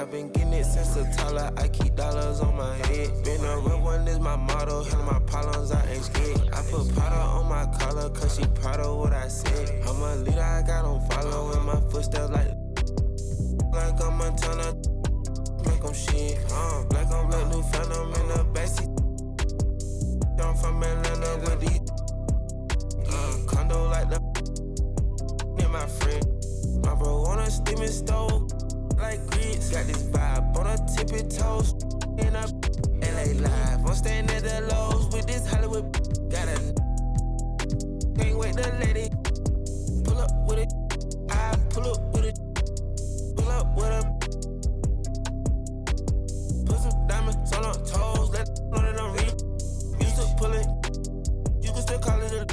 I've been getting it since a toddler. I keep dollars on my head. Been a real one is my motto. Handle my problems, I ain't scared. I put powder on my collar, cause she proud of what I said. I'm a leader, I got on follow in my footsteps like I'm Montana. Make them shit. Black on black, new phantom in the backseat. I'm from Atlanta with these. Condo like the. And my friend. My bro on a steaming stove. Like grits. Got this vibe on a tippy toes. In a LA live. I'm staying at the Lowe's with this Hollywood. Got a. Can't wait to let it. Pull up with it. I pull up with it. Pull up with a. Put some diamonds on her toes. Let it know that I'm real. Used to pull it. You can still call it a.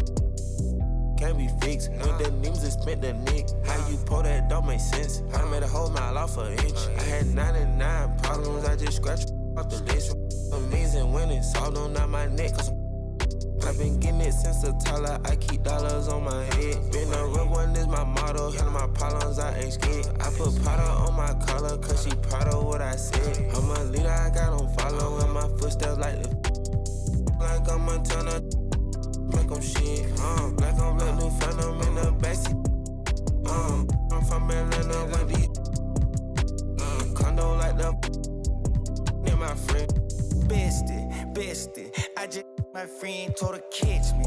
Can't be fixed. With the names and spent the nick. How you pull that don't make sense. I made a whole mile off an inch. I had 99 problems. I just scratched off the list. Amazing winning. Salt on out my neck. Cause I've been getting it since a toddler. I keep dollars on my head. Been a real one is my motto. Handle my problems, I ain't scared. I put powder on my collar, cause she proud of what I said. I'm a leader, I got on follow in my footsteps like the. Like I'm Montana. Make them shit. Black on black, new phantom in the backseat. I'm from Atlanta with these. Condo like the. And my friend. Bestie. I just. My friend told her catch me.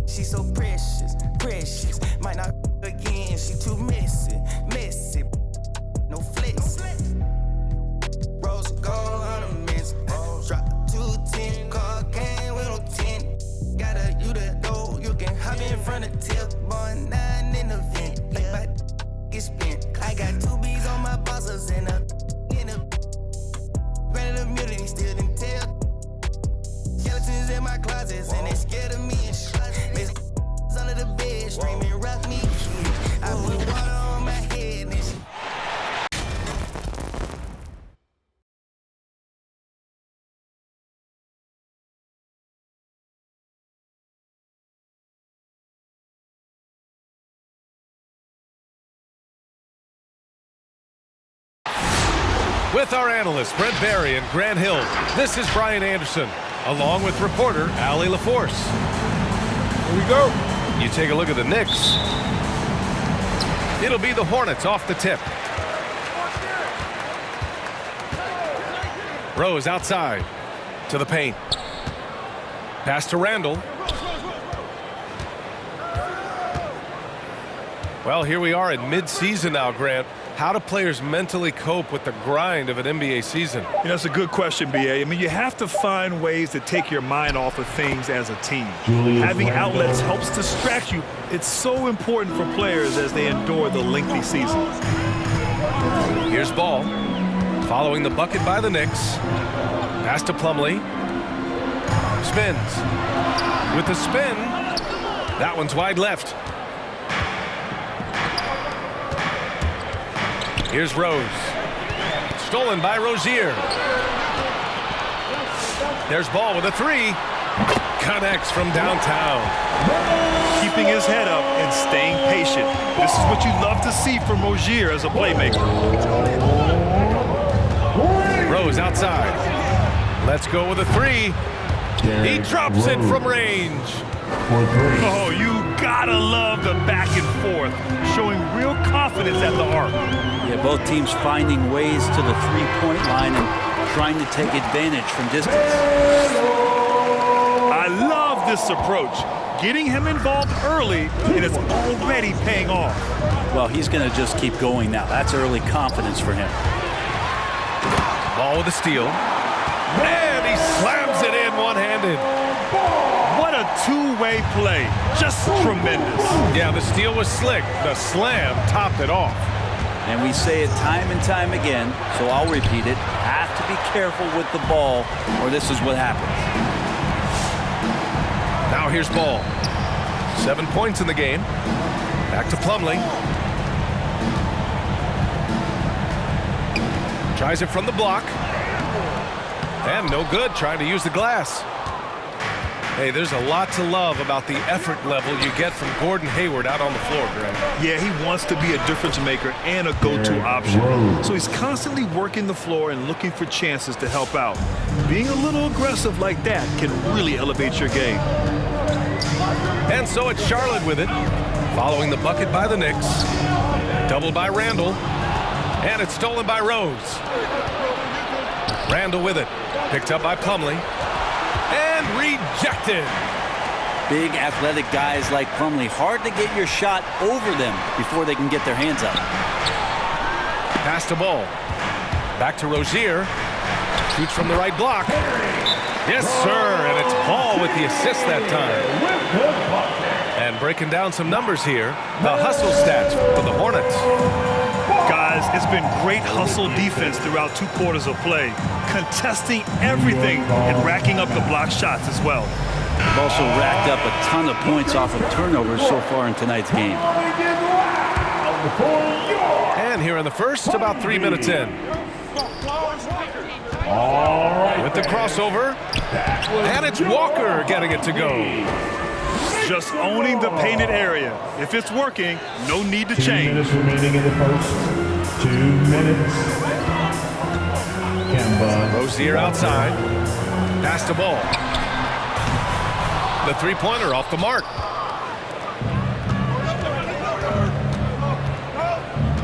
She so precious. Might not again, she too messy. No flex. Rose gold ornaments. Drop 210, car came with no 10. Got a you the door, you can hop in front of tip. Boy, 9 in the vent. Like my get spent. I got 2 B's on my bosses and a. Granted immunity still didn't tell. Skeletons in my closets and they scared of me and shit. Under the bed, screaming, rock me, kid. I put water on my head and shit. With our analysts, Brent Barry and Grant Hill, this is Brian Anderson, along with reporter Allie LaForce. Here we go. You take a look at the Knicks. It'll be the Hornets off the tip. Rose outside to the paint. Pass to Randall. Well, here we are in mid-season now, Grant. How do players mentally cope with the grind of an NBA season? You know, that's a good question, B.A. I mean, you have to find ways to take your mind off of things as a team. Having outlets helps distract you. It's so important for players as they endure the lengthy season. Here's Ball. Following the bucket by the Knicks. Pass to Plumlee. Spins. With the spin. That one's wide left. Here's Rose. Stolen by Rozier. There's Ball with a 3. Connects from downtown. Keeping his head up and staying patient. This is what you love to see from Rozier as a playmaker. Rose outside. Let's go with a 3. He drops it from range. Oh, you gotta love the back and forth, showing real confidence at the arc. Yeah, both teams finding ways to the three-point line and trying to take advantage from distance. I love this approach. Getting him involved early, and it's already paying off. Well, he's going to just keep going now. That's early confidence for him. Ball with a steal. And he slams it in one-handed. What a two-way play. Just tremendous. Yeah, the steal was slick. The slam topped it off. And we say it time and time again, so I'll repeat it. Have to be careful with the ball, or this is what happens. Now here's Ball. 7 points in the game. Back to Plumlee. Tries it from the block. And no good, trying to use the glass. Hey, there's a lot to love about the effort level you get from Gordon Hayward out on the floor, Greg. Yeah, he wants to be a difference maker and a go-to option. So he's constantly working the floor and looking for chances to help out. Being a little aggressive like that can really elevate your game. And so it's Charlotte with it, following the bucket by the Knicks. Doubled by Randall, and it's stolen by Rose. Randall with it, picked up by Plumlee, and rejected. Big athletic guys like Plumlee, hard to get your shot over them before they can get their hands up. Pass the ball. Back to Rozier. Shoots from the right block. Yes, sir, and it's Ball with the assist that time. And breaking down some numbers here, the hustle stats for the Hornets. Guys, it's been great hustle defense throughout 2 quarters of play, contesting everything and racking up the block shots as well. They've also racked up a ton of points off of turnovers so far in tonight's game. And here in the first, about 3 minutes in. With the crossover, and it's Walker getting it to go. Just owning the painted area. If it's working, no need to 2 change. minutes remaining in the first. 2 minutes. Kemba. Rozier outside. Pass the ball. The three-pointer off the mark.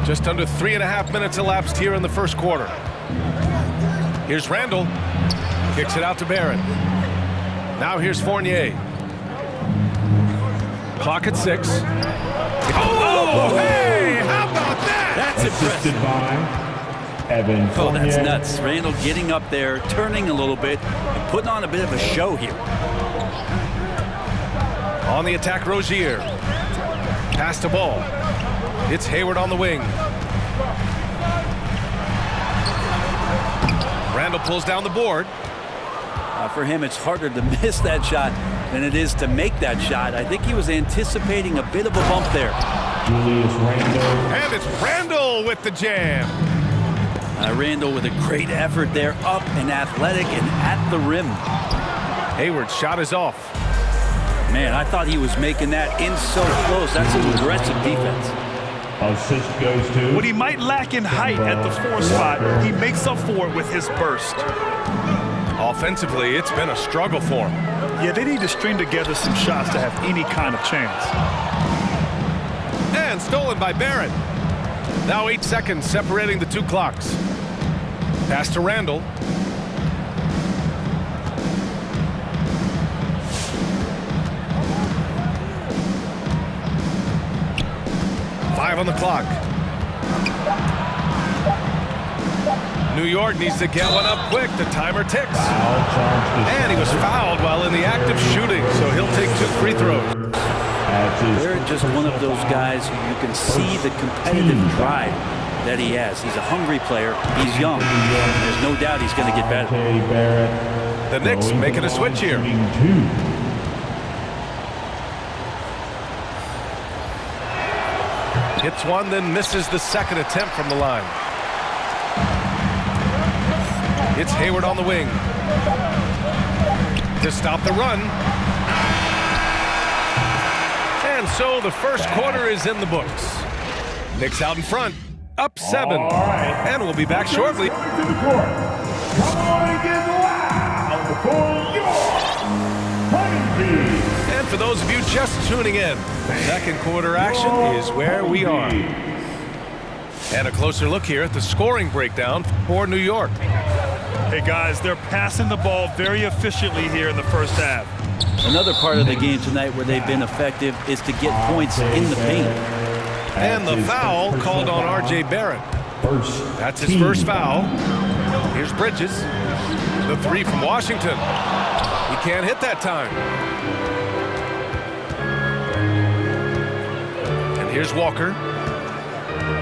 Just under 3.5 minutes elapsed here in the first quarter. Here's Randall. Kicks it out to Barrett. Now here's Fournier. Clock at 6. Oh, hey! How about that? That's Assisted impressive. by Evan Fournier. Oh, that's nuts. Randall getting up there, turning a little bit, and putting on a bit of a show here. On the attack, Rozier. Pass the ball. It's Hayward on the wing. Randall pulls down the board. For him, it's harder to miss that shot than it is to make that shot. I think he was anticipating a bit of a bump there. Julius Randle. And it's Randall with the jam. Randall with a great effort there, up and athletic and at the rim. Hayward's shot is off. Man, I thought he was making that in so close. That's an aggressive defense. Assist goes to. What he might lack in height at the 4 spot, he makes up for it with his burst. Offensively, it's been a struggle for him. Yeah, they need to string together some shots to have any kind of chance. And stolen by Barrett. Now 8 seconds separating the 2 clocks. Pass to Randall. Five on the clock. New York needs to get one up quick. The timer ticks. And he was fouled while in the act of shooting, so he'll take 2 free throws. They're just one of those guys who you can see the competitive drive that he has. He's a hungry player. He's young. There's no doubt he's going to get better. The Knicks making a switch here. Hits one, then misses the second attempt from the line. It's Hayward on the wing. To stop the run. And so the first quarter is in the books. Knicks out in front, up 7. And we'll be back shortly. Come on and get loud for your And for those of you just tuning in, second quarter action is where we are. And a closer look here at the scoring breakdown for New York. Hey, guys, they're passing the ball very efficiently here in the first half. Another part of the game tonight where they've been effective is to get points in the paint. And the foul called on R.J. Barrett. That's his first foul. Here's Bridges. The 3 from Washington. He can't hit that time. And here's Walker.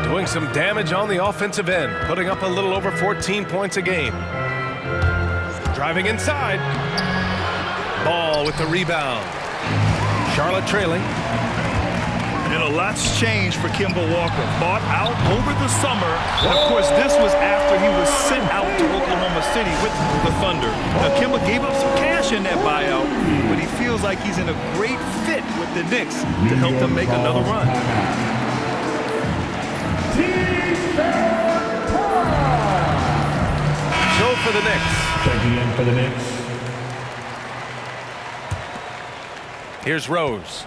Doing some damage on the offensive end. Putting up a little over 14 points a game. Driving inside. Ball with the rebound. Charlotte trailing. And a lot's changed for Kemba Walker. Bought out over the summer. And of course, this was after he was sent out to Oklahoma City with the Thunder. Now, Kemba gave up some cash mentioned that buyout, but he feels like he's in a great fit with the Knicks to help them make another run. So for the Knicks. Checking in for the Knicks. Here's Rose.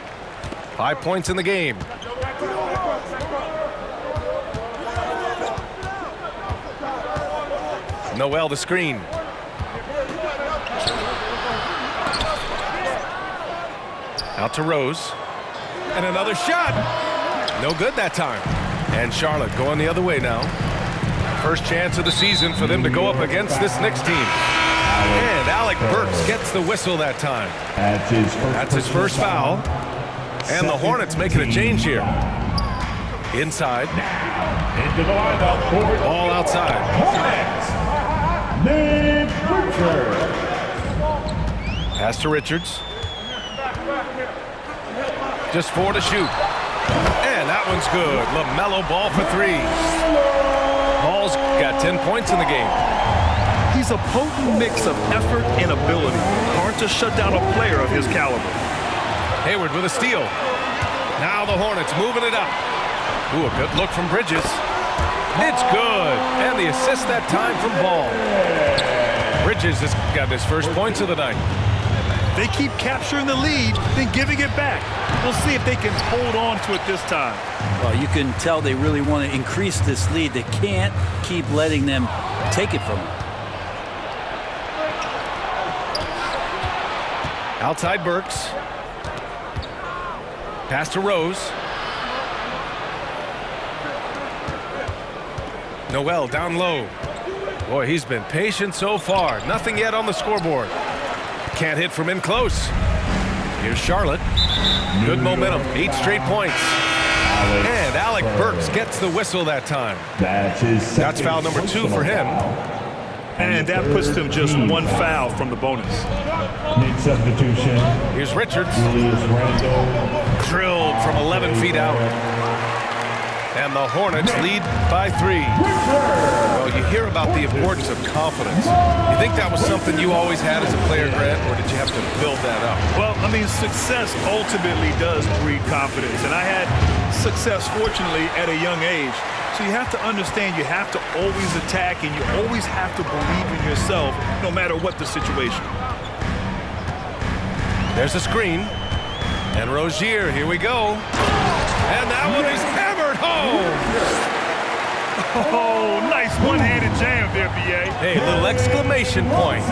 5 points in the game. Noel the screen. Out to Rose. And another shot. No good that time. And Charlotte going the other way now. First chance of the season for them to go up against this Knicks team. And Alec Burks gets the whistle that time. That's his first foul. And the Hornets making a change here. Inside. Into the lineup for Ball outside. Nick Richards. Pass to Richards. Just 4 to shoot. And that one's good. LaMelo Ball for 3. Ball's got 10 points in the game. He's a potent mix of effort and ability. Hard to shut down a player of his caliber. Hayward with a steal. Now the Hornets moving it up. Ooh, a good look from Bridges. It's good. And the assist that time from Ball. Bridges has got his first points of the night. They keep capturing the lead, then giving it back. We'll see if they can hold on to it this time. Well, you can tell they really want to increase this lead. They can't keep letting them take it from them. Outside Burks. Pass to Rose. Noel down low. Boy, he's been patient so far. Nothing yet on the scoreboard. Can't hit from in close. Here's Charlotte. Good momentum. 8 straight points. And Alec Burks gets the whistle that time. That's foul number 2 for him. And that puts them just 1 foul from the bonus. Next substitution. Here's Richards. Julius Randle. Drilled from 11 feet out. And the Hornets lead by 3. Well, you hear about the importance of confidence. You think that was something you always had as a player, Grant, or did you have to build that up? Well, I mean, success ultimately does breed confidence. And I had success, fortunately, at a young age. So you have to understand you have to always attack and you always have to believe in yourself no matter what the situation. There's a screen. And Rozier, here we go. And that one is hammered home. Oh, nice one-handed jam there, B.A. Hey, little exclamation point.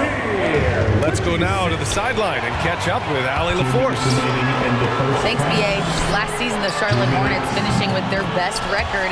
Let's go now to the sideline and catch up with Allie LaForce. Thanks, B.A. Last season, the Charlotte Hornets finishing with their best record.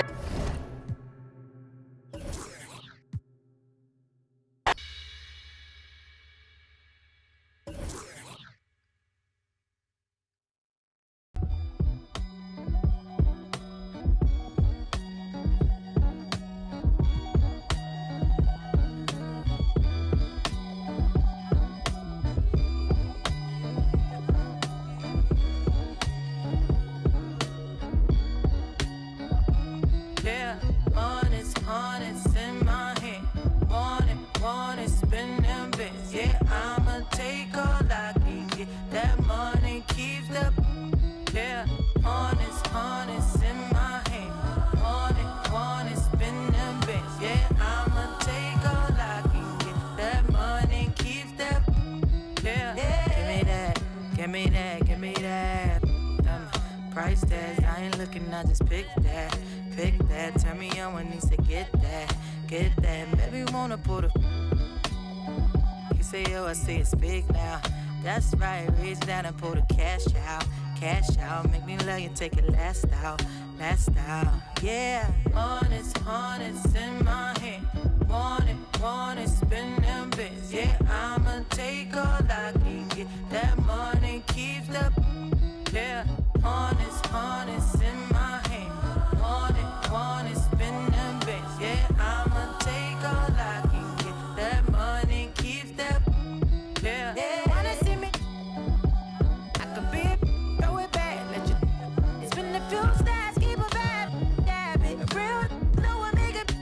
Price tags, I ain't looking, I just pick that. Turn me on when needs to get that. Baby, wanna put a. You say, yo, I say it's big now. That's right, reach down and pull the cash out. Make me love you, take it last out. Yeah, honest in my hand. Want it, spin them bits. Yeah, I'ma take all I can get. That money keeps the. Yeah, honest in my hand. Want it, spin them bits. Yeah, I'ma take all I can get. That money keeps that. Yeah, wanna see me? I could be throw it back, let you spin the few stars, keep a vibe, dab it. Real, no one make it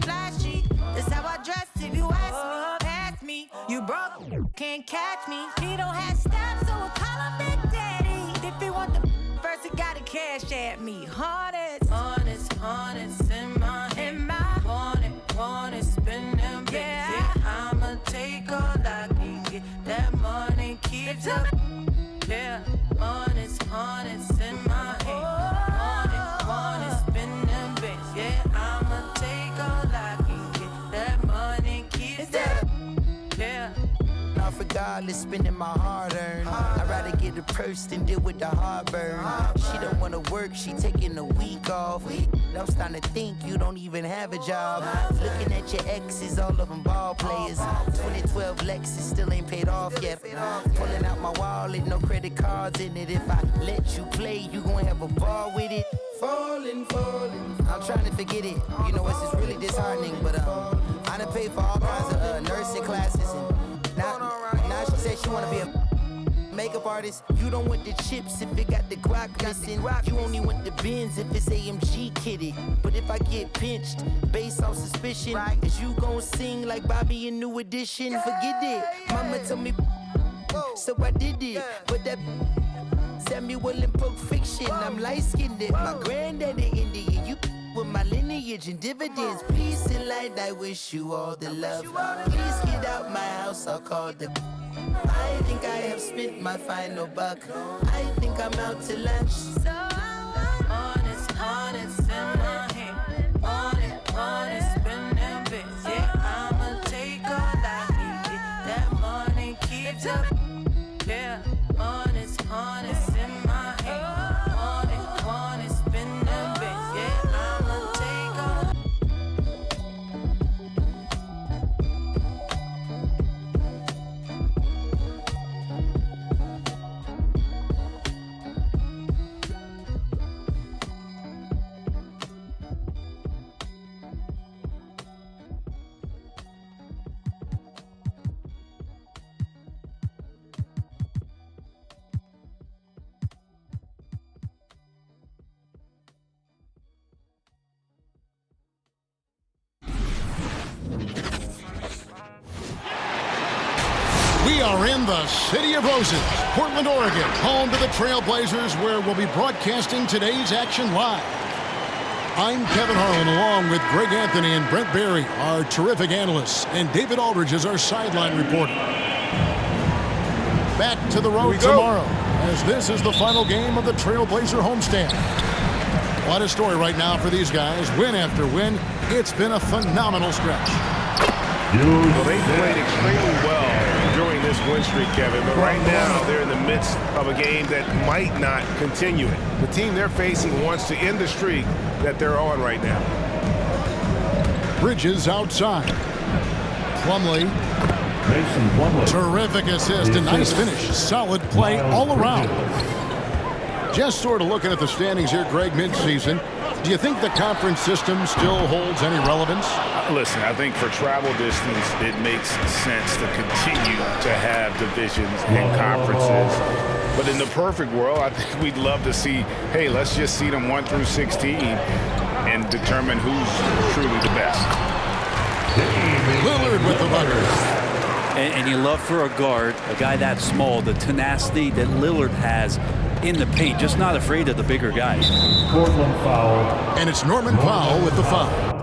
flashy. That's how I dress. If you ask me, pass me. You broke. can't catch me. He don't have stats, so I call him Big Daddy. If he want the first, he gotta cash at me. Honest, honest, honest in my hand. Want it, spend them bits. Yeah, I'ma take all I can get. That money keeps up. Yeah, honest, honest in my hand. Want it, spend them bits. Yeah, I'ma take all I can get. That money keeps up. Yeah. Regardless, spending my hard-earned. I'd rather get a purse than deal with the heartburn. She don't wanna work, she taking a week off. I'm starting to think you don't even have a job. Looking at your exes, all of them ball players. 2012 Lexus still ain't paid off yet. Pulling out my wallet, no credit cards in it. If I let you play, you gon' have a ball with it. Falling. I'm trying to forget it. You know, it's just really disheartening, but I done paid for all kinds of nursing classes and now she said she wanna be a makeup artist. You don't want the chips if it got the guac missing. You only want the Benz if it's AMG kitted. But if I get pinched based on suspicion, is you gon' sing like Bobby in New Edition? Forget it. Mama told me, so I did it. But that Samuel in Pulp Fiction, I'm light-skinned. My granddaddy Indian, you with my lineage and dividends. Peace and light, I wish you all the love. Please get out my house, I'll call the. I think I have spent my final buck. I think I'm out to lunch. So honest in my hand. Honest, spend them bits. Yeah, I'ma take all I can get. That money keeps up. Yeah, honest in my hand. Honest, spend them bits. Yeah, I'ma take all. We are in the City of Roses, Portland, Oregon, home to the Trailblazers, where we'll be broadcasting today's action live. I'm Kevin Harlan, along with Greg Anthony and Brent Barry, our terrific analysts, and David Aldridge is our sideline reporter. Back to the road tomorrow, as this is the final game of the Trailblazer homestand. What a story right now for these guys. Win after win, it's been a phenomenal stretch. Well, they played extremely well during this win streak, Kevin, but right now they're in the midst of a game that might not continue it. The team they're facing wants to end the streak that they're on right now. Bridges outside. Plumlee. Terrific assist and nice finish. Solid play all around. Just sort of looking at the standings here, Greg, mid-season. Do you think the conference system still holds any relevance? Listen, I think for travel distance, it makes sense to continue to have divisions and conferences. But in the perfect world, I think we'd love to see, hey, let's just seed them 1 through 16 and determine who's truly the best. Lillard with the butter. And you love for a guard, a guy that small, the tenacity that Lillard has in the paint, just not afraid of the bigger guys. Portland foul. And it's Norman Powell with the foul.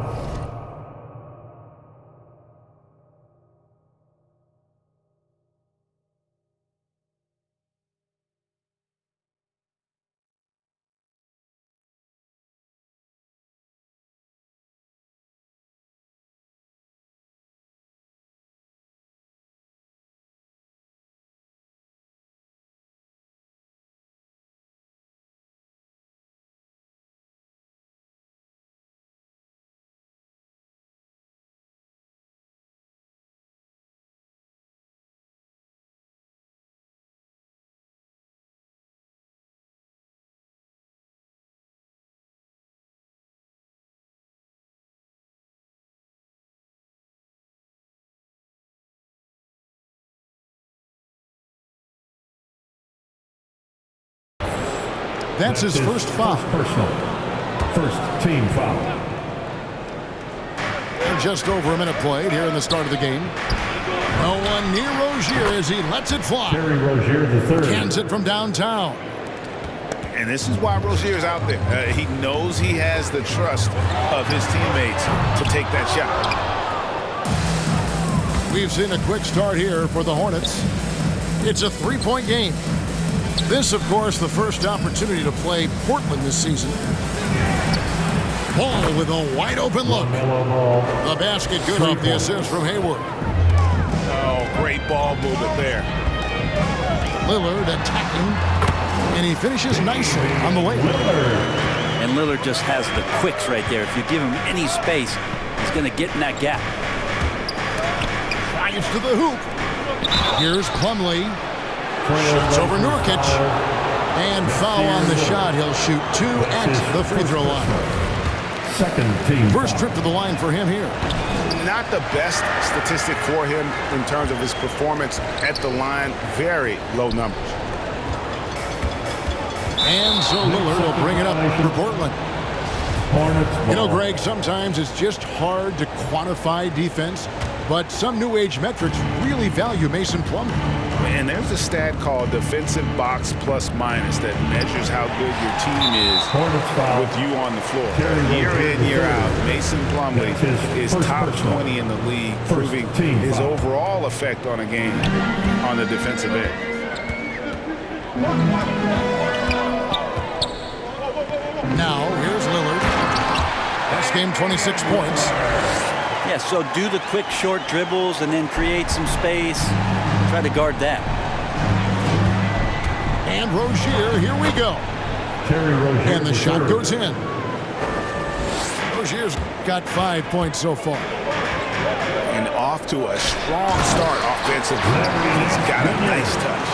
That's his first foul. Personal. First team foul. And just over a minute played here in the start of the game. No one And near Rozier as he lets it fly. Terry Rozier III. Cans it from downtown. And this is why Rozier's out there. He knows he has the trust of his teammates to take that shot. We've seen a quick start here for the Hornets. It's a three-point game. This, of course, the first opportunity to play Portland this season. Ball with a wide-open look. The basket good off the assist from Hayward. Oh, great ball movement there. Lillard attacking, and he finishes nicely on the way. And Lillard just has the quicks right there. If you give him any space, he's going to get in that gap. Drives to the hoop. Here's Plumlee. Shoots over Nurkic. And foul on the shot. He'll shoot 2 at the free throw line. Second team. First trip to the line for him here. Not the best statistic for him in terms of his performance at the line. Very low numbers. And so Lillard will bring it up for Portland. Hornets. You know, Greg, sometimes it's just hard to quantify defense, but some new age metrics really value Mason Plumlee. And there's a stat called defensive box plus minus that measures how good your team is with you on the floor. Year in, year out, Mason Plumlee is top 20 in the league, proving his overall effect on a game on the defensive end. Now, here's Lillard. Last game, 26 points. Yeah, so do the quick short dribbles and then create some space. Try to guard that. And Rozier, here we go. Terry Rozier. And the shot goes in. Rozier's got 5 points so far. And off to a strong start offensively. He's got a nice touch.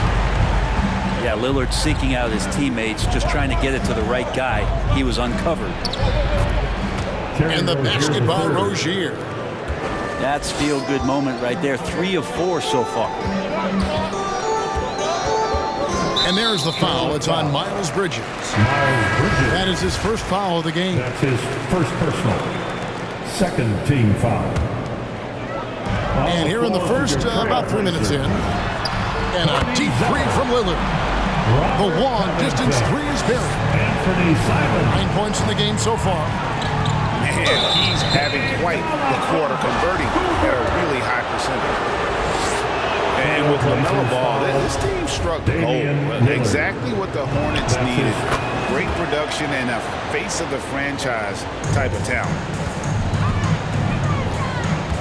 Yeah, Lillard seeking out his teammates, just trying to get it to the right guy. He was uncovered. And the basket by Rozier. That's feel-good moment right there. 3 of 4 so far. And there's the foul. It's on Miles Bridges. That is his first foul of the game. That's his first personal. Second team foul. And here in the first, about 3 minutes in. And a deep three from Lillard. The long distance three is buried. 9 points in the game so far. And he's having quite the quarter, converting at a really high percentage. And with LaMelo Ball, this team struck gold. Exactly what the Hornets needed. Great production and a face of the franchise type of talent.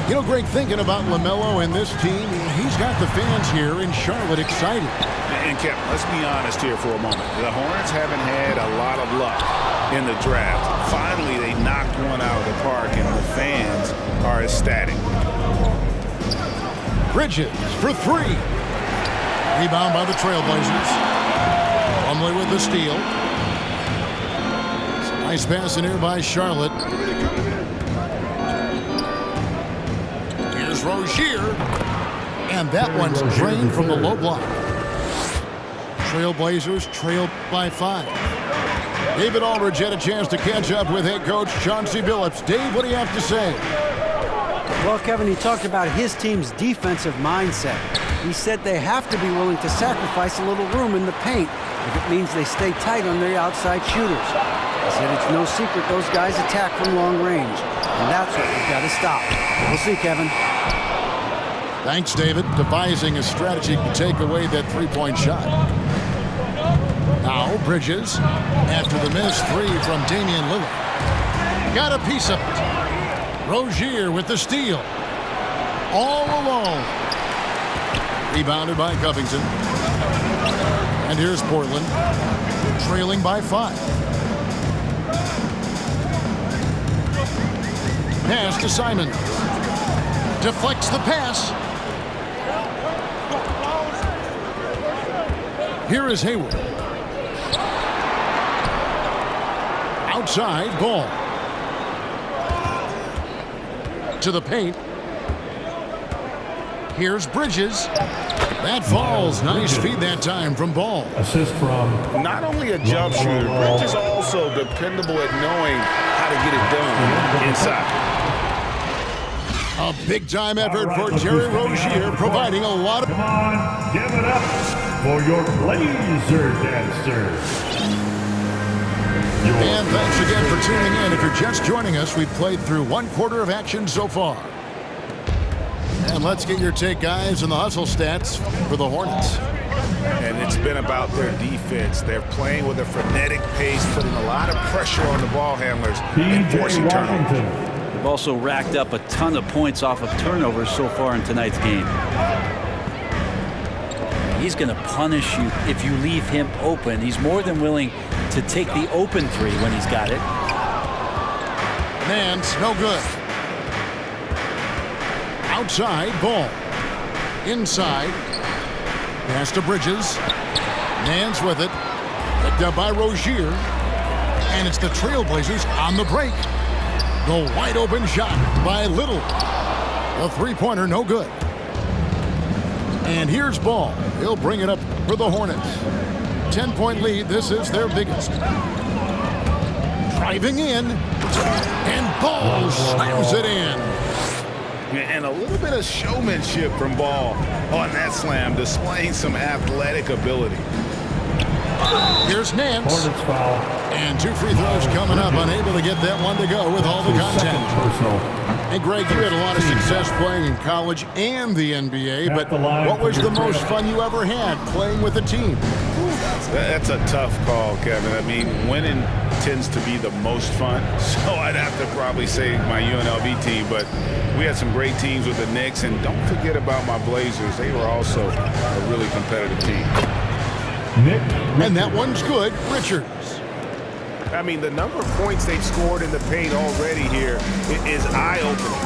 You know, Greg, thinking about LaMelo and this team, he's got the fans here in Charlotte excited. And Kevin, let's be honest here for a moment. The Hornets haven't had a lot of luck in the draft. Finally, they knocked one out of the park, and the fans are ecstatic. Bridges for 3. Rebound by the Trailblazers. Plumlee with the steal. Nice pass in here by Charlotte. Here's Rozier. And that one's drained from the low block. Trailblazers trailed by 5. David Aldridge had a chance to catch up with head coach Chauncey Billups. Dave, what do you have to say? Well, Kevin, he talked about his team's defensive mindset. He said they have to be willing to sacrifice a little room in the paint if it means they stay tight on their outside shooters. He said it's no secret those guys attack from long range, and that's what we've got to stop. We'll see, Kevin. Thanks, David. Devising a strategy to take away that three-point shot. Now Bridges, after the missed 3 from Damian Lillard. Got a piece of it. Rozier with the steal. All alone. Rebounded by Covington. And here's Portland, trailing by 5. Pass to Simon. Deflects the pass. Here is Hayward. Outside, Ball. To the paint. Here's Bridges. That falls. Nice feed that time from Ball. Assist from... Not only a jump shooter, Bridges also dependable at knowing how to get it done inside. A big-time effort for Terry Rozier, providing a lot of... Come on, give it up for your Blazer dancers. And thanks again for tuning in. If you're just joining us, we've played through one quarter of action so far. And let's get your take, guys, on the hustle stats for the Hornets. And it's been about their defense. They're playing with a frenetic pace, putting a lot of pressure on the ball handlers and forcing turnovers. They've also racked up a ton of points off of turnovers so far in tonight's game. He's going to punish you if you leave him open. He's more than willing to take the open three when he's got it. Nance, no good. Outside, ball. Inside. Pass to Bridges. Nance with it. Picked up by Rozier. And it's the Trailblazers on the break. The wide open shot by Little. The three-pointer, no good. And here's Ball. He'll bring it up for the Hornets. 10-point lead. This is their biggest. Driving in. And Ball slams it in. And a little bit of showmanship from Ball on that slam, displaying some athletic ability. Here's Nance. Hornets foul. And 2 free throws coming up, unable to get that one to go with all the contact. Hey, Greg, you had a lot of success playing in college and the NBA, but what was the most fun you ever had playing with a team? That's a tough call, Kevin. I mean, winning tends to be the most fun, so I'd have to probably say my UNLV team, but we had some great teams with the Knicks, and don't forget about my Blazers. They were also a really competitive team. And that one's good, Richards. I mean, the number of points they've scored in the paint already here is eye-opening.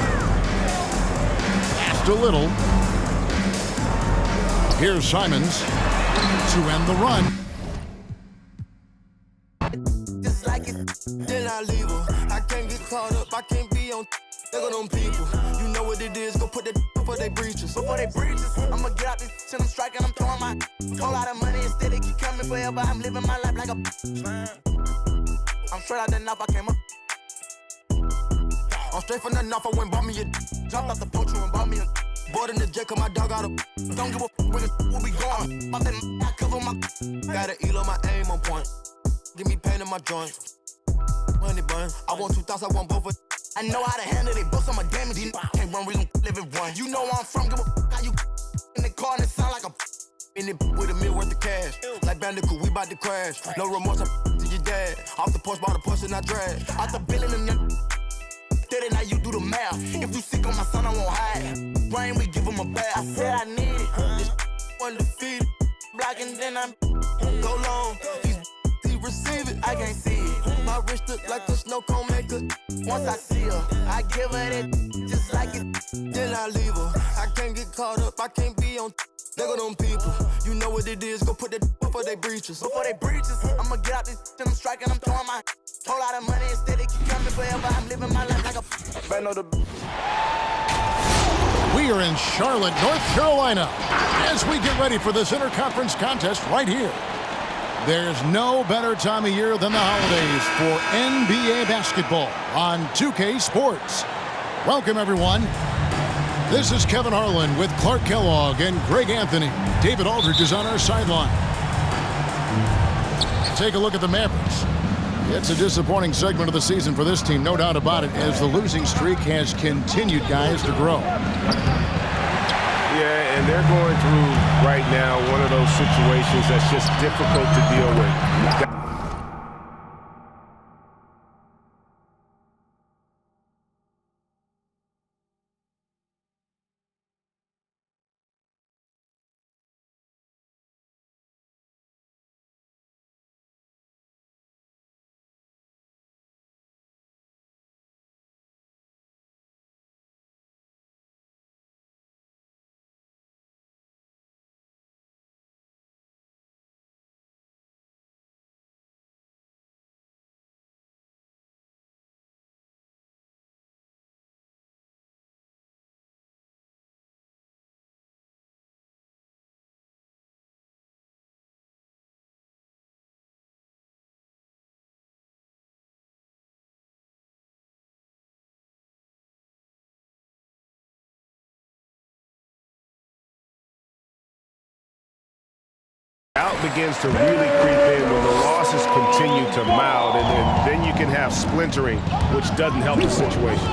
Pass to Little. Here's Simons to end the run. Just like it, then I leave her. I can't get caught up, I can't be on look at them people. You know what it is, go put that before they breaches. Before they breaches, I'ma get out this shit, I'm striking, I'm throwing my whole lot of money instead they keep coming forever. I'm living my life like a I'm straight out the knife, I came up. I'm straight from the knife, I went bought me a jumped off the poacher and bought me a board in the jet, cause my dog out of don't give a where we going. Off that I cover my gotta eat on my aim on point. Give me pain in my joints. Money bun, I want 2,000, I want both of I know how to handle it, both on my damage. These can't run, we gon' live it one. You know where I'm from, give a how you in the car and it sound like a in it with $1 million worth of cash. Like Bandicoot, we bout to crash. No remorse, I'm to your dad. Off the porch, by the push and I drag. Out the billing them did it, now you do the math. If you sick on my son, I won't hide. Rain, we give him a bath. I said I need it. This undefeated. Blocking, then I'm go long. He receive it, I can't see it. My wrist look like a snow cone maker. Once I see her, I give her that just like it. Then I leave her. I can't get caught up, I can't be on look at them people. You know what it is, go put that before they breaches. Before they breaches, I'ma get out this shit, I'm striking, I'm throwing my whole lot of money instead they keep coming forever. I'm living my life like a We are in Charlotte, North Carolina, as we get ready for this interconference contest right here. There's no better time of year than the holidays for NBA basketball on 2K Sports. Welcome, everyone. This is Kevin Harlan with Clark Kellogg and Greg Anthony. David Aldridge is on our sideline. Take a look at the Mavericks. It's a disappointing segment of the season for this team, no doubt about it, as the losing streak has continued, guys, to grow. Yeah, and they're going through right now one of those situations that's just difficult to deal with. Doubt begins to really creep in when the losses continue to mount, and then you can have splintering, which doesn't help the situation.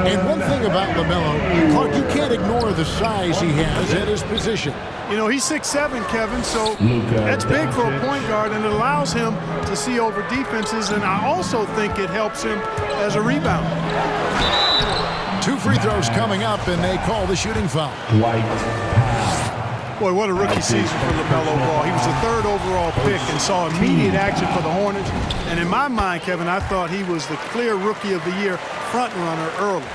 And one thing about LaMelo, Clark, you can't ignore the size he has at his position. You know, he's 6'7", Kevin, so that's big for a point guard, and it allows him to see over defenses, and I also think it helps him as a rebounder. 2 free throws coming up, and they call the shooting foul. Boy, what a rookie season for LaMelo Ball. He was the 3rd overall pick and saw immediate action for the Hornets. And in my mind, Kevin, I thought he was the clear Rookie of the Year front runner early.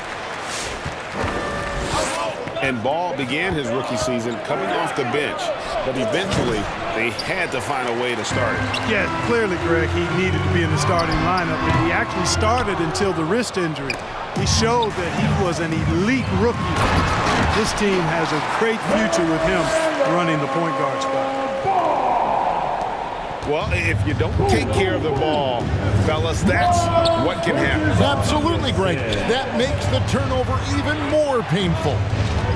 And Ball began his rookie season coming off the bench, but eventually they had to find a way to start it. Yeah, clearly, Greg, he needed to be in the starting lineup, and he actually started until the wrist injury. He showed that he was an elite rookie. This team has a great future with him running the point guard spot. Well, if you don't take care of the ball, fellas, that's what can happen. Absolutely, Greg. That makes the turnover even more painful.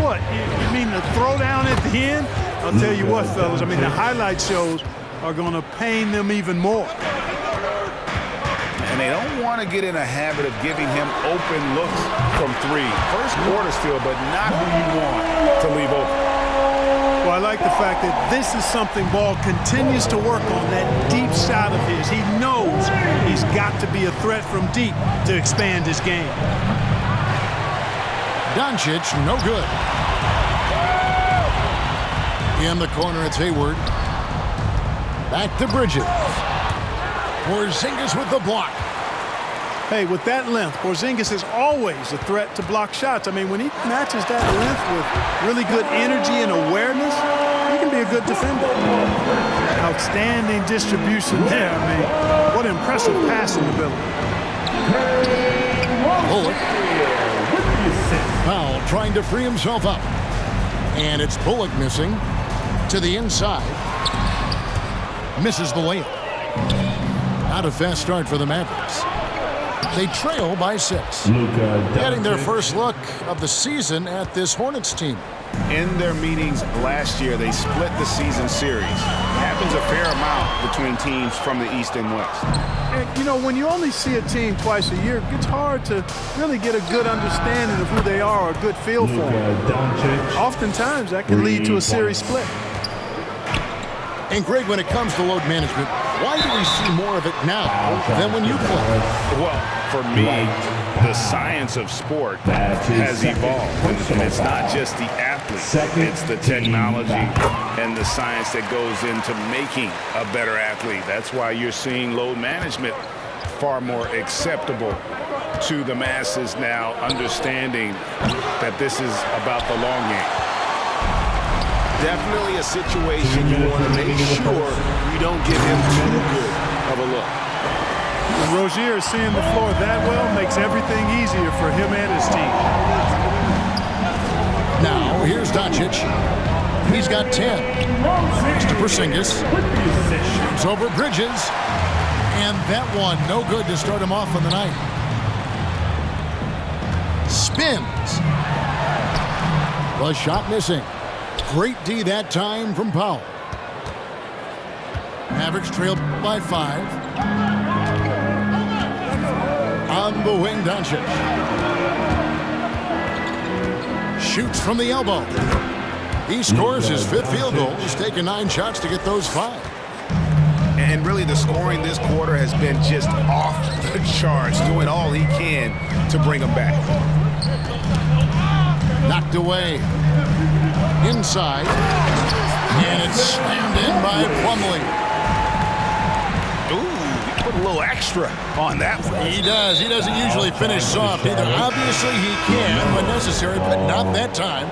What? You mean the throwdown at the end? I'll tell you what, fellas. I mean, the highlight shows are going to pain them even more. And they don't want to get in a habit of giving him open looks from 3. First quarter still, but not who you want to leave open. Well, I like the fact that this is something Ball continues to work on, that deep shot of his. He knows he's got to be a threat from deep to expand his game. Doncic, no good. In the corner, it's Hayward. Back to Bridges. Porzingis with the block. Hey, with that length, Porzingis is always a threat to block shots. I mean, when he matches that length with really good energy and awareness, he can be a good defender. Outstanding distribution there. I mean, what impressive passing ability. Bullock. Powell trying to free himself up. And it's Bullock missing to the inside. Misses the layup. Not a fast start for the Mavericks. They trail by 6. Getting their first look of the season at this Hornets team. In their meetings last year, they split the season series. Happens a fair amount between teams from the East and West. And, you know, when you only see a team twice a year, it's hard to really get a good understanding of who they are or a good feel for them. Oftentimes, that can lead to a series split. And, Greg, when it comes to load management, why do we see more of it now than when you play? Well, for me, the science of sport has evolved. And it's not just the athlete. It's the technology and the science that goes into making a better athlete. That's why you're seeing load management far more acceptable to the masses now, understanding that this is about the long game. Definitely a situation you want to make sure you don't give him too good of a look. When Rozier is seeing the floor that well, makes everything easier for him and his team. Now, here's Doncic. He's got 10. Next to Porzingis. Shoots over Bridges. And that one, no good to start him off on the night. Spins. The shot missing. Great D that time from Powell. Mavericks trail by 5. On the wing, Doncic. Shoots from the elbow. He scores his 5th field goal. He's taken 9 shots to get those 5. And really the scoring this quarter has been just off the charts, doing all he can to bring them back. Knocked away. Inside. And it's slammed in by Plumlee. Ooh, he put a little extra on that one. He does. He doesn't usually finish soft either. Obviously he can when necessary, but not that time.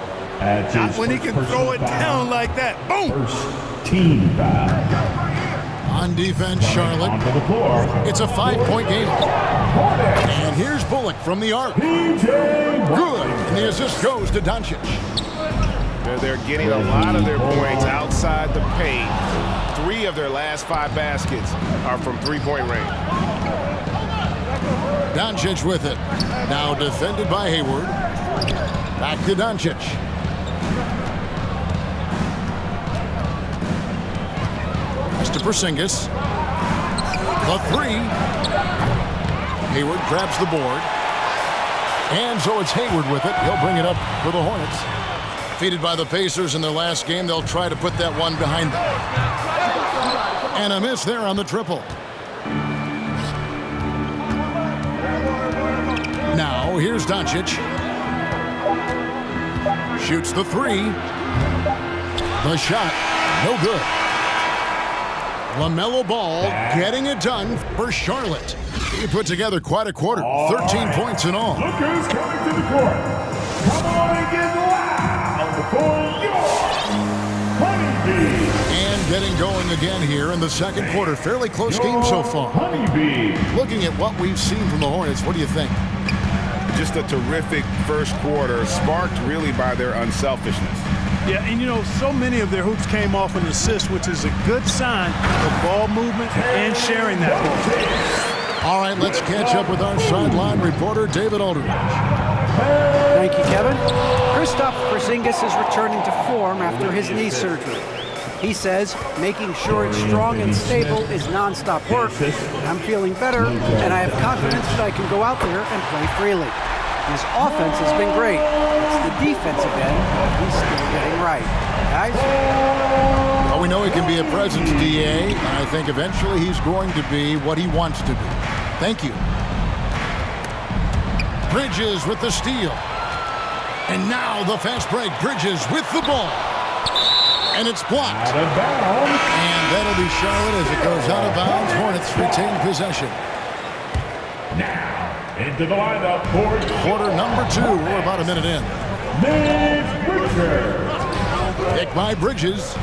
Not when he can throw it down like that. Boom! First team foul. On defense, Charlotte. It's a 5-point game. And here's Bullock from the arc. Good. And the assist goes to Doncic. They're getting a lot of their points outside the paint. 3 of their last 5 baskets are from 3-point range. Doncic with it. Now defended by Hayward. Back to Doncic. To Porzingis. The 3. Hayward grabs the board. And so it's Hayward with it. He'll bring it up for the Hornets. Defeated by the Pacers in their last game, they'll try to put that one behind them. And a miss there on the triple. Now here's Doncic. Shoots the 3. The shot, no good. LaMelo Ball getting it done for Charlotte. He put together quite a quarter, 13 points in all. Look who's coming to the court. Come on and get loud for your Honeybee. And getting going again here in the second quarter. Fairly close game so far. Honeybee. Looking at what we've seen from the Hornets, what do you think? Just a terrific first quarter, sparked really by their unselfishness. Yeah, and you know, so many of their hoops came off an assist, which is a good sign of ball movement and sharing that ball. All right, let's catch up with our sideline reporter, David Aldridge. Thank you, Kevin. Kristaps Porzingis is returning to form after his knee surgery. He says making sure it's strong and stable is nonstop work. I'm feeling better, and I have confidence that I can go out there and play freely. His offense has been great. It's the defensive end he's still getting right. Guys? Well, we know he can be a presence, DA, and I think eventually he's going to be what he wants to be. Thank you. Bridges with the steal. And now the fast break. Bridges with the ball. And it's blocked. And that'll be Charlotte as it goes out of bounds. Hornets retain possession. Now, into the lineup for quarter number 2. We're about a minute in. Picked by Bridges.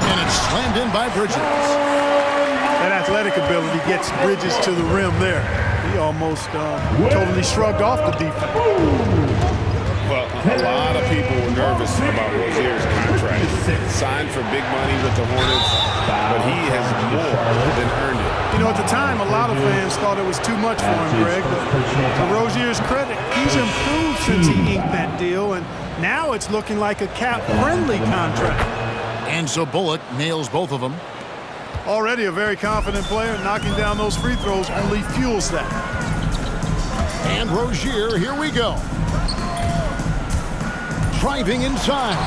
And it's slammed in by Bridges. That athletic ability gets Bridges to the rim there. He almost totally shrugged off the defense. Well, a lot of people were nervous about Rozier's contract. Signed for big money with the Hornets, but he has more than earned it. You know, at the time, a lot of fans thought it was too much for him, Greg, but to Rozier's credit, he's improved since he inked that deal, and now it's looking like a cap-friendly contract. And so Bullock nails both of them. Already a very confident player, knocking down those free throws only fuels that. And Rozier, here we go. Driving inside.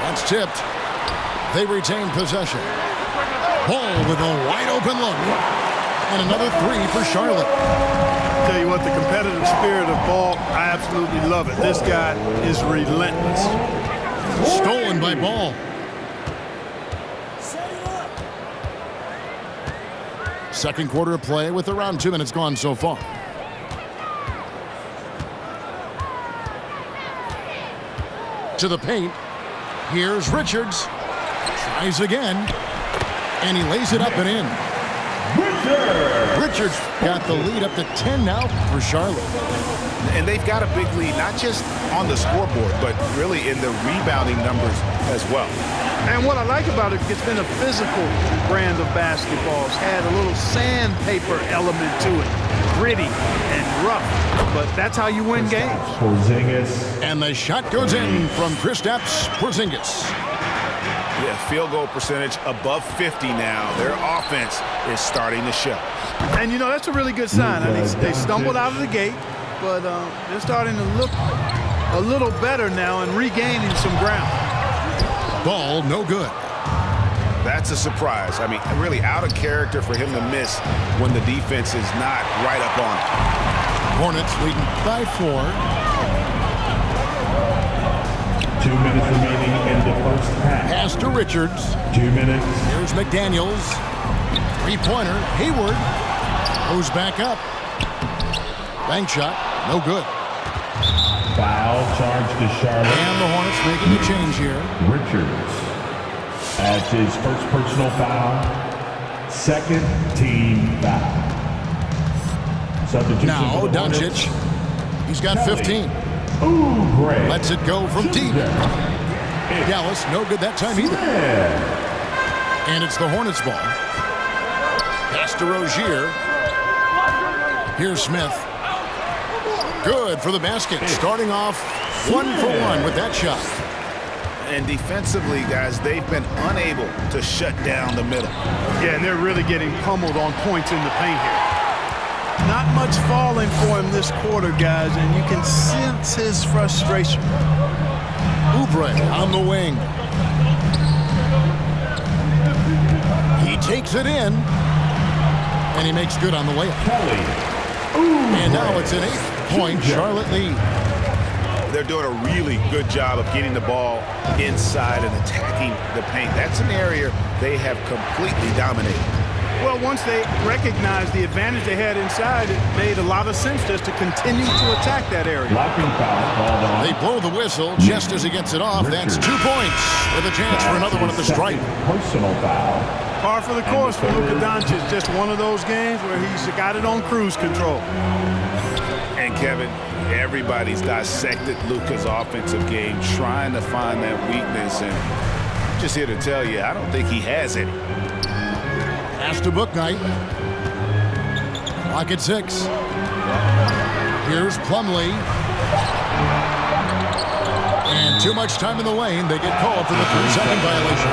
That's tipped. They retain possession. Ball with a wide open look. And another 3 for Charlotte. Tell you what, the competitive spirit of Ball, I absolutely love it. This guy is relentless. Stolen by Ball. Second quarter of play with around 2 minutes gone so far. To the paint. Here's Richards. Tries again. And he lays it up and in. Richards got the lead up to 10 now for Charlotte. And they've got a big lead, not just on the scoreboard, but really in the rebounding numbers as well. And what I like about it, it's been a physical brand of basketball. It's had a little sandpaper element to it. Gritty and rough, but that's how you win games. Porzingis. And the shot goes in from Kristaps Porzingis. Yeah, field goal percentage above 50 now. Their offense is starting to show. And, you know, that's a really good sign. I mean, they stumbled out of the gate, but they're starting to look a little better now and regaining some ground. Ball no good. That's a surprise. I mean, really out of character for him to miss when the defense is not right up on him. Hornets leading by 4. 2 minutes remaining in the first half. Pass to Richards. 2 minutes. Here's McDaniels. Three-pointer. Hayward goes back up. Bank shot. No good. Foul charge to Charlotte. And the Hornets making a change here. Richards adds his first personal foul. Second team foul. Substitution now for the Doncic. He's got 15. Oubre. Lets it go from deep. Dallas, no good that time either. And it's the Hornets ball. Pass to Rozier. Here's Smith. Good for the basket. Starting off 1 for 1 with that shot. And defensively, guys, they've been unable to shut down the middle. Yeah, and they're really getting pummeled on points in the paint here. Not much falling for him this quarter, guys, and you can sense his frustration. Oubre on the wing. He takes it in, and he makes good on the layup. And now it's an 8-point Charlotte lead. They're doing a really good job of getting the ball inside and attacking the paint. That's an area they have completely dominated. Well, once they recognized the advantage they had inside, it made a lot of sense just to continue to attack that area. They blow the whistle just as he gets it off. That's 2 points with a chance for another one at the stripe. Personal foul. Par for the course for Luka Doncic. Just one of those games where he's got it on cruise control. And Kevin, everybody's dissected Luka's offensive game, trying to find that weakness. And I'm just here to tell you, I don't think he has any. Pass to Bouknight. Clock at 6. Here's Plumlee. And too much time in the lane. They get called for the 3-second violation.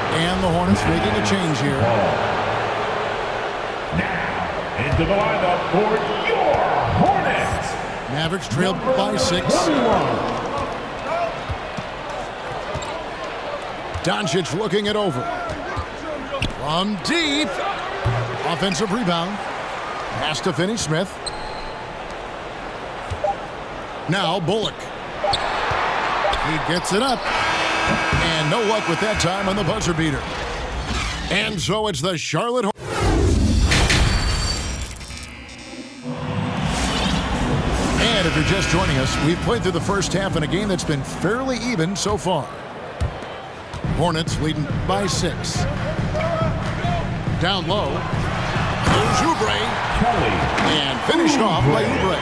And the Hornets making a change here. Now, into the lineup for your Hornets. Mavericks trailed by 6. Doncic looking it over. From deep. Offensive rebound. Pass to Finney-Smith. Now Bullock. He gets it up. And no luck with that time on the buzzer beater. And so it's the Charlotte Hornets. And if you're just joining us, we've played through the first half in a game that's been fairly even so far. Hornets leading by 6. Down low. Here's Oubre. And finished off by Oubre.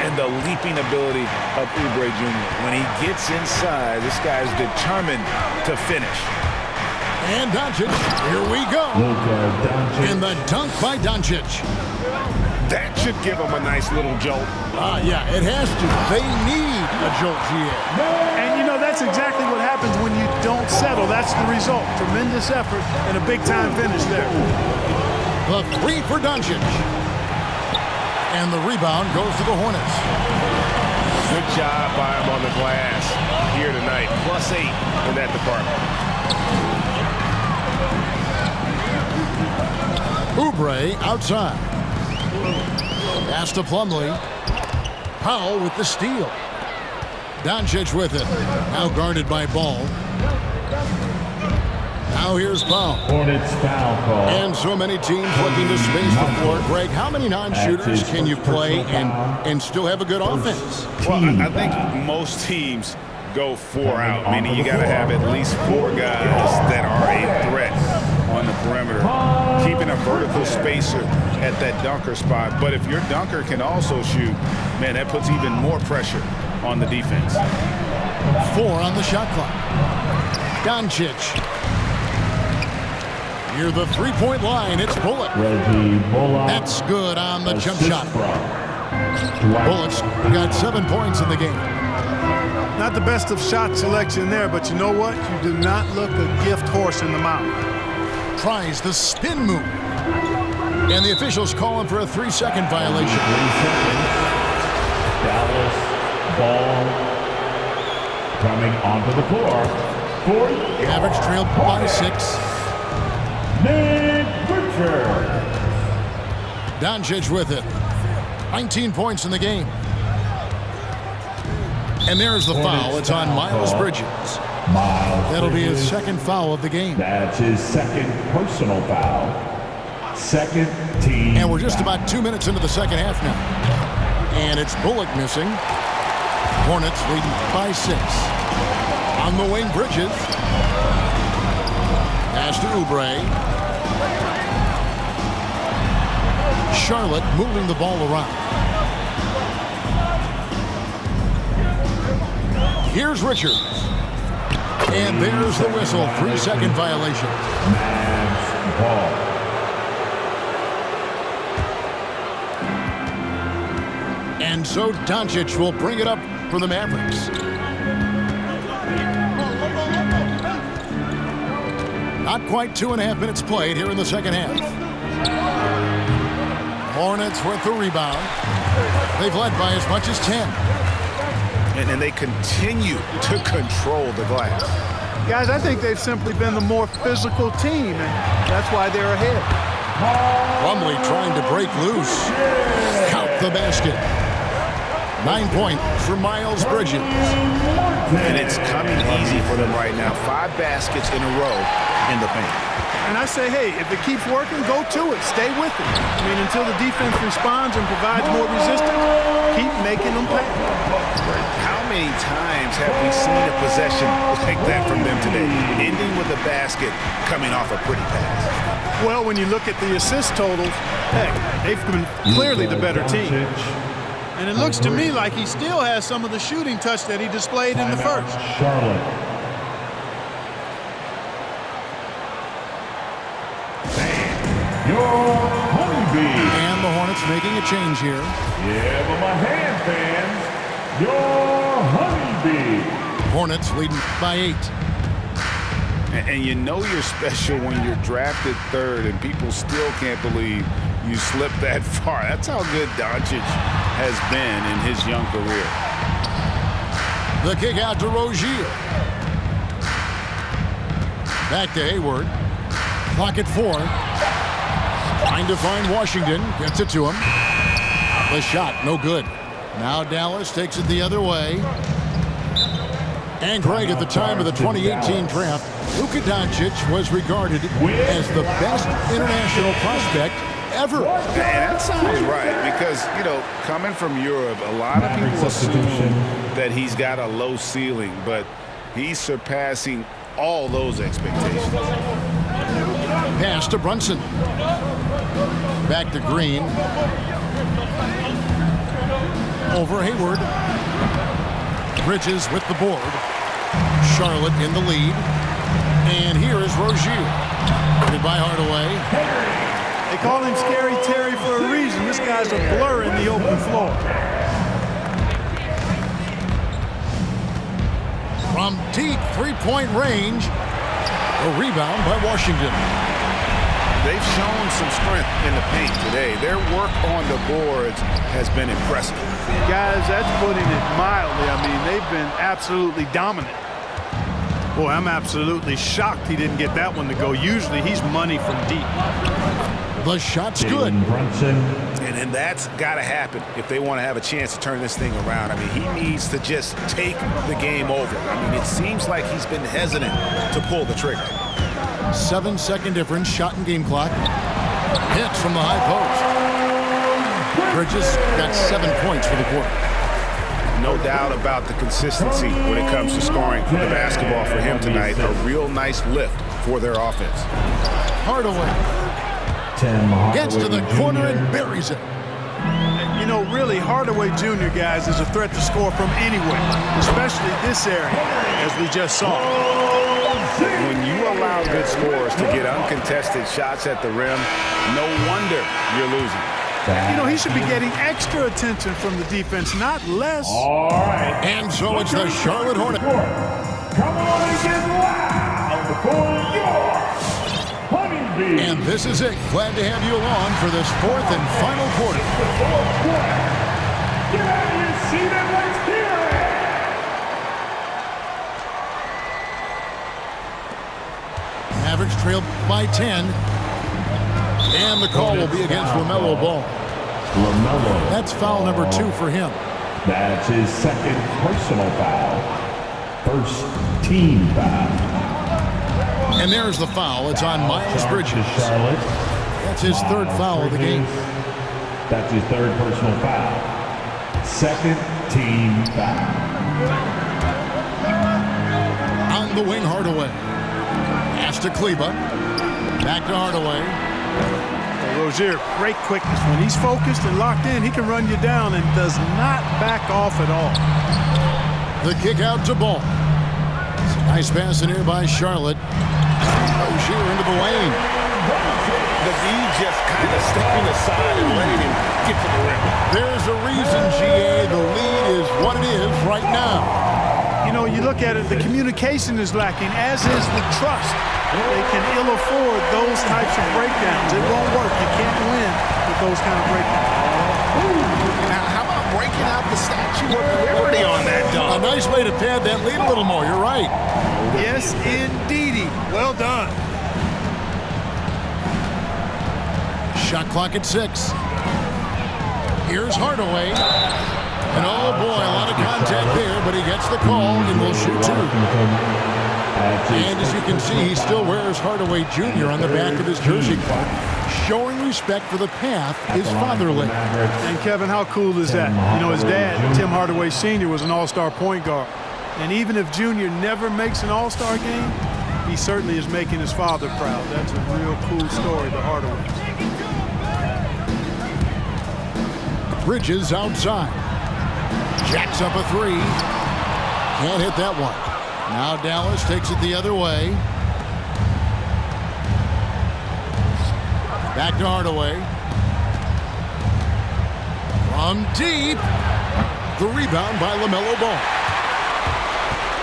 And the leaping ability of Oubre Jr. When he gets inside, this guy's determined to finish. And Doncic, here we go. And the dunk by Doncic. That should give him a nice little jolt. Yeah, it has to. They need a jolt here. And you know, that's exactly what happens when you don't settle. That's the result. Tremendous effort and a big-time finish there. The 3 for Doncic. And the rebound goes to the Hornets. Good job by him on the glass here tonight. +8 in that department. Oubre outside. Pass to Plumlee. Powell with the steal. Doncic with it. Now guarded by Ball. Now here's Powell. Hornets foul call. And so many teams looking to space the floor. Greg, how many non-shooters can you play and still have a good offense? Well, I think most teams go 4 out, meaning you got to have at least 4 guys that are a threat on the perimeter, keeping a vertical spacer at that dunker spot. But if your dunker can also shoot, man, that puts even more pressure on the defense. 4 on the shot clock. Doncic. Near the 3-point line, it's Bullock. That's good on the jump shot. Bullock's got 7 points in the game. Not the best of shot selection there, but you know what? You do not look a gift horse in the mouth. Tries the spin move. And the officials call him for a 3-second violation. 3 seconds. Dallas ball coming onto the floor. Mavericks trailed by 6. Nick Richards. Doncic with it. 19 points in the game. And there's the foul. It's on Miles Bridges. That'll be his second foul of the game. That's his second personal foul. Second team. And we're just about 2 minutes into the second half now. And it's Bullock missing. Hornets leading by 6. On the wing, Bridges. Pass to Oubre. Charlotte moving the ball around. Here's Richards. And there's the whistle. 3-second violation. Mavs ball. And so Doncic will bring it up for the Mavericks. Not quite 2.5 minutes played here in the second half. Hornets with the rebound. They've led by as much as 10. And they continue to control the glass. Guys, I think they've simply been the more physical team, and that's why they're ahead. Plumlee trying to break loose. Count the basket. 9 points for Miles Bridges. And it's coming easy for them right now. 5 baskets in a row in the paint. And I say, hey, if it keeps working, go to it. Stay with it. I mean, until the defense responds and provides more resistance, keep making them pay. How many times have we seen a possession like that from them today? Ending with a basket coming off a pretty pass. Well, when you look at the assist totals, heck, they've been clearly the better team. And it looks to me like he still has some of the shooting touch that he displayed in the first. Charlotte. Your Honeybee. And the Hornets making a change here. Yeah, but my hand fans, your Honeybee. Hornets leading by 8. And you know you're special when you're drafted 3rd and people still can't believe you slipped that far. That's how good Doncic has been in his young career. The kick out to Rozier. Back to Hayward. Clock at 4. Trying to find Washington. Gets it to him. The shot, no good. Now Dallas takes it the other way. And Greg, at the time of the 2018 draft, Luka Doncic was regarded as the best international prospect ever. And that sounds right because, you know, coming from Europe, a lot of people assume that he's got a low ceiling, but he's surpassing all those expectations. Pass to Brunson. Back to Green. Over Hayward. Bridges with the board. Charlotte in the lead. And here is Rozier. By Hardaway. They call him Scary Terry for a reason. This guy's a blur in the open floor. From deep 3-point range. A rebound by Washington. They've shown some strength in the paint today. Their work on the boards has been impressive. Guys, that's putting it mildly. I mean, they've been absolutely dominant. Boy, I'm absolutely shocked he didn't get that one to go. Usually he's money from deep. The shot's good. And that's got to happen if they want to have a chance to turn this thing around. I mean, he needs to just take the game over. I mean, it seems like he's been hesitant to pull the trigger. 7-second difference, shot and game clock. Hits from the high post. Bridges got 7 points for the quarter. No doubt about the consistency when it comes to scoring the basketball for him tonight. A real nice lift for their offense. Hardaway gets to the corner and buries it. You know, really, Hardaway Jr., guys, is a threat to score from anywhere, especially this area, as we just saw. When you allow good scorers to get uncontested shots at the rim, no wonder you're losing. You know, he should be getting extra attention from the defense, not less. All right. And so it's the Charlotte Hornets. Come on and get loud for your Honeybee. And this is it. Glad to have you along for this fourth and final quarter. Get out of your seat and let's hear it. Mavericks trail by 10. And the call will be against LaMelo Ball. LaMelo. That's foul number 2 for him. That's his second personal foul. First team foul. And there's the foul. It's on Miles Bridges. Charlotte. That's his third foul of the game. That's his third personal foul. Second team foul. On the wing, Hardaway. Pass to Kleba. Back to Hardaway. Rozier, great quickness. When he's focused and locked in, he can run you down and does not back off at all. The kick out to Ball. Nice pass in here by Charlotte. Rozier into the lane. The D just kind of stepping aside and letting him get to the rim. There's a reason, GA, the lead is what it is right now. You know, you look at it, the communication is lacking, as is the trust. They can ill afford those types of breakdowns. It won't work. You can't win with those kind of breakdowns. Now, how about breaking out the Statue of Liberty on that dunk? A nice way to pad that lead a little more. You're right. Yes, indeedy. Well done. Shot clock at 6. Here's Hardaway. And oh boy, a lot of contact there, but he gets the call and will shoot 2. And as you can see, he still wears Hardaway Jr. on the back of his jersey. Showing respect for the path his father laid. And Kevin, how cool is that? You know, his dad, Tim Hardaway Sr., was an all-star point guard. And even if Junior never makes an all-star game, he certainly is making his father proud. That's a real cool story, the Hardaway. Bridges outside. Jacks up a 3. Can't hit that one. Now Dallas takes it the other way. Back to Hardaway. From deep. The rebound by LaMelo Ball.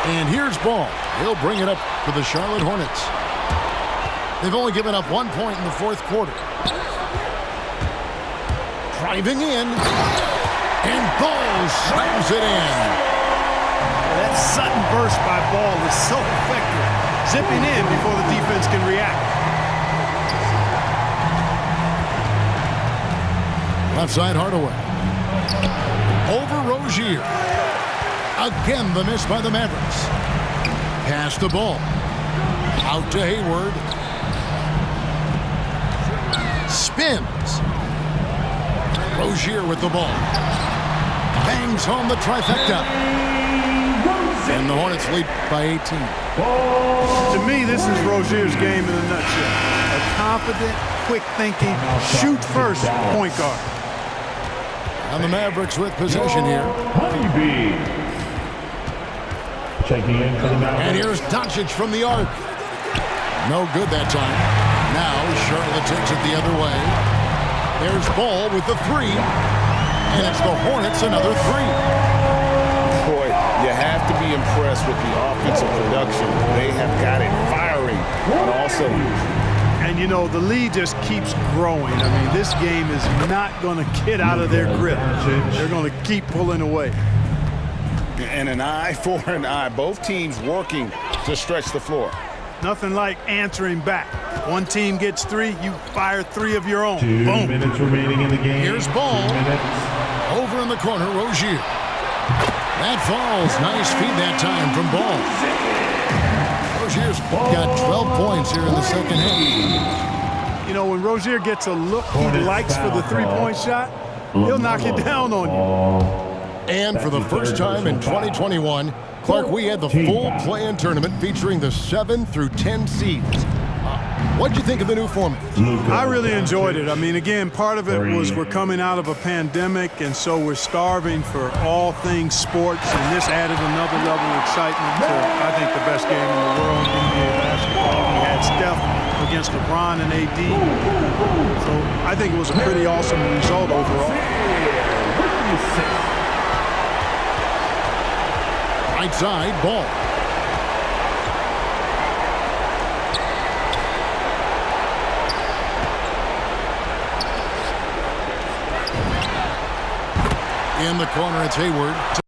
And here's Ball. He'll bring it up for the Charlotte Hornets. They've only given up 1 point in the fourth quarter. Driving in. And Ball slams it in. That sudden burst by Ball is so effective. Zipping in before the defense can react. Left side Hardaway. Over Rozier. Again the miss by the Mavericks. Pass the ball. Out to Hayward. Spins. Rozier with the ball. Bangs home the trifecta. And the Hornets lead by 18. To me, this is Rozier's game in a nutshell. A confident, quick-thinking, shoot-first point guard. And the Mavericks with possession here. Honeybee. Checking in for the Mavericks. And here's Doncic from the arc. No good that time. Now Charlotte takes it the other way. There's Ball with the 3. And it's the Hornets another 3. Boy, you have to be impressed with the offensive production. They have got it firing on all cylinders. And, you know, the lead just keeps growing. I mean, this game is not going to get out of their grip. They're going to keep pulling away. And an eye for an eye. Both teams working to stretch the floor. Nothing like answering back. One team gets 3, you fire 3 of your own. 2 Boom. minutes remaining in the game. Here's Ball. Over in the corner, Rozier. That falls. Nice feed that time from Ball. Rozier's got 12 points here in the second half. You know, when Rozier gets a look he likes for the 3-point shot, he'll knock it down on you. And for the first time in 2021, Clark, we had the full play-in tournament featuring the 7 through 10 seeds. What'd you think of the new format? I really enjoyed it. I mean, again, part of it was we're coming out of a pandemic, and so we're starving for all things sports, and this added another level of excitement to, I think, the best game in the world, NBA basketball. We had Steph against LeBron. LeBron and AD. So I think it was a pretty awesome result overall. Right side, Ball. In the corner, it's Hayward.